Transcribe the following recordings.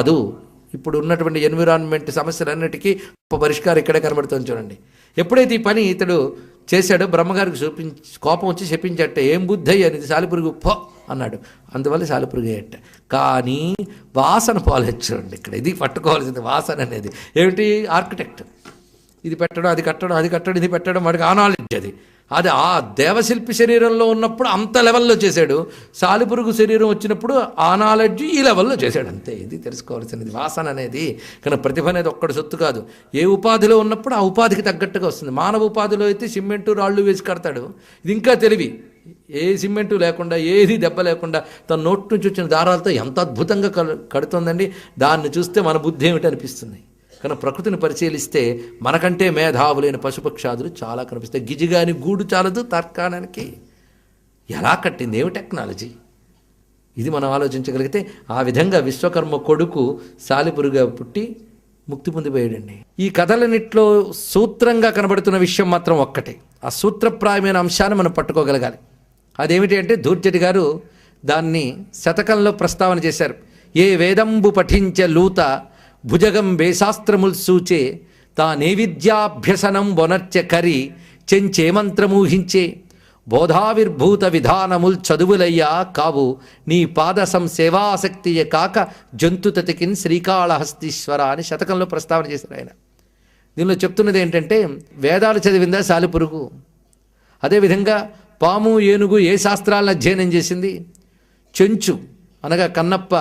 అదు ఇప్పుడు ఉన్నటువంటి ఎన్విరాన్మెంట్ సమస్యలన్నిటికీ పరిష్కారం ఇక్కడే కనబడుతుంది చూడండి. ఎప్పుడైతే ఈ పని ఇతడు చేశాడో బ్రహ్మగారికి కోపం వచ్చి చెప్పించట్ట, ఏం బుద్ధి అనేది సాలిపురుగు పో అన్నాడు. అందువల్ల సాలిపురుగు అయ్యట. కానీ వాసన పోలేచ్చండి. ఇక్కడ ఇది పట్టుకోవాల్సింది. వాసన అనేది ఏమిటి? ఆర్కిటెక్ట్ ఇది పెట్టడం, అది కట్టడం, అది కట్టడం, ఇది పెట్టడం, వాడికి ఆ నాలెడ్జ్ అది ఆ దేవశిల్పి శరీరంలో ఉన్నప్పుడు అంత లెవెల్లో చేశాడు. సాలిపురుగు శరీరం వచ్చినప్పుడు ఆ నాలెడ్జ్ ఈ లెవెల్లో చేశాడు. అంతే. ఇది తెలుసుకోవాల్సినది. వాసన అనేది కానీ ప్రతిభ అనేది ఒక్కడి సొత్తు కాదు. ఏ ఉపాధిలో ఉన్నప్పుడు ఆ ఉపాధికి తగ్గట్టుగా వస్తుంది. మానవ ఉపాధిలో అయితే సిమెంటు రాళ్ళు వేసి కడతాడు. ఇది ఇంకా తెలివి. ఏ సిమెంటు లేకుండా, ఏది దెబ్బ లేకుండా తన నోటి నుంచి వచ్చిన దారాలతో ఎంత అద్భుతంగా కడుతుందండి. దాన్ని చూస్తే మన బుద్ధి ఏమిటి అనిపిస్తుంది. కానీ ప్రకృతిని పరిశీలిస్తే మనకంటే మేధావులైన పశుపక్షాదులు చాలా కనిపిస్తాయి. గిజిగాని గూడు చాలదు తర్కాణానికి. ఎలా కట్టింది? ఏమి టెక్నాలజీ? ఇది మనం ఆలోచించగలిగితే ఆ విధంగా విశ్వకర్మ కొడుకు సాలిపురుగా పుట్టి ముక్తి పొందిపోయాడండి. ఈ కథలన్నిట్లో సూత్రంగా కనబడుతున్న విషయం మాత్రం ఒక్కటే. ఆ సూత్రప్రాయమైన అంశాన్ని మనం పట్టుకోగలగాలి. అదేమిటి అంటే ధూర్జటి గారు దాన్ని శతకంలో ప్రస్తావన చేశారు. ఏ వేదంబు పఠించ లూత భుజగం వేశాస్త్రముల్ సూచే తా నైవిద్యాభ్యసనం వనర్చ కరి చెంచేమంత్రమూహించే బోధావిర్భూత విధానముల్ చదువులయ్యా కావు నీ పాద సంసేవాసక్తియ కాక జంతుతతికిన్ శ్రీకాళహస్తీశ్వర అని శతకంలో ప్రస్తావన చేశారు ఆయన. దీనిలో చెప్తున్నది ఏంటంటే వేదాలు చదివిందా సాలిపురుగు? అదేవిధంగా పాము ఏనుగు ఏ శాస్త్రాలను అధ్యయనం చేసింది? చెంచు అనగా కన్నప్ప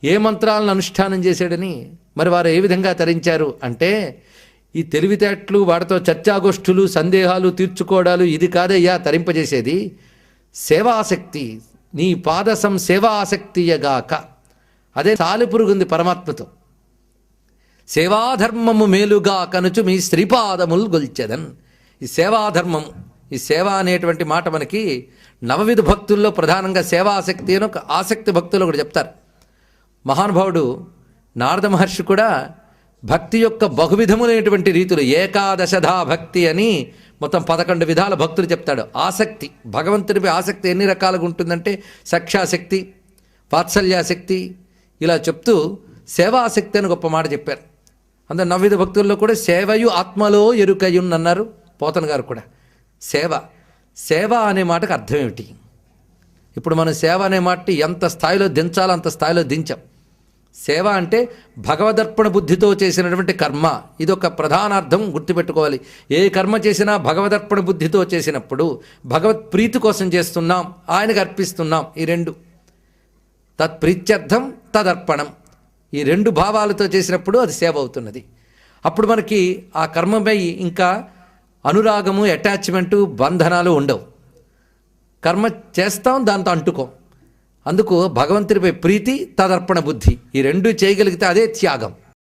ఏ మంత్రాలను అనుష్ఠానం చేశాడని మరి వారు ఏ విధంగా తరించారు అంటే ఈ తెలివితేటలు, వాటితో చర్చాగోష్ఠులు, సందేహాలు తీర్చుకోవడాలు ఇది కాదయ్యా తరింపజేసేది. సేవాసక్తి. నీ పాదసం సేవాసక్తియగాక. అదే సాలిపురుగుంది పరమాత్మతో. సేవాధర్మము మేలుగా కనుచు మీ శ్రీపాదములు గొల్చెదన్. ఈ సేవాధర్మం, ఈ సేవ అనేటువంటి మాట మనకి నవవిధ భక్తుల్లో ప్రధానంగా సేవాసక్తి అని ఒక ఆసక్తి భక్తులు ఒకటి చెప్తారు. మహానుభావుడు నారద మహర్షి కూడా భక్తి యొక్క బహువిధములైనటువంటి రీతులు, ఏకాదశధా భక్తి అని మొత్తం 11 విధాల భక్తులు చెప్తాడు. ఆసక్తి, భగవంతుడిపై ఆసక్తి ఎన్ని రకాలుగా ఉంటుందంటే సఖ్యాశక్తి, వాత్సల్యాశక్తి, ఇలా చెప్తూ సేవాశక్తి అని గొప్ప మాట చెప్పారు. అందులో నవవిధ భక్తుల్లో కూడా సేవయు ఆత్మలో ఎరుకయున్ అన్నారు పోతన గారు కూడా. సేవ అనే మాటకు అర్థం ఏమిటి? ఇప్పుడు మనం సేవ అనే మాట ఎంత స్థాయిలో దించాలో అంత స్థాయిలో దించాం. సేవ అంటే భగవదర్పణ బుద్ధితో చేసినటువంటి కర్మ. ఇది ఒక ప్రధానార్థం గుర్తుపెట్టుకోవాలి. ఏ కర్మ చేసినా భగవదర్పణ బుద్ధితో చేసినప్పుడు భగవత్ ప్రీతి కోసం చేస్తున్నాం, ఆయనకు అర్పిస్తున్నాం. ఈ రెండు, తత్ప్రీత్యర్థం తదర్పణం, ఈ 2 భావాలతో చేసినప్పుడు అది సేవ అవుతున్నది. అప్పుడు మనకి ఆ కర్మపై ఇంకా అనురాగము, అటాచ్మెంటు, బంధనాలు ఉండవు. కర్మ చేస్తాం, దాంతో అంటుకోం. అందుకు భగవంతుడిపై ప్రీతి, తదర్పణ బుద్ధి, ఈ 2 చేయగలిగితే అదే త్యాగం.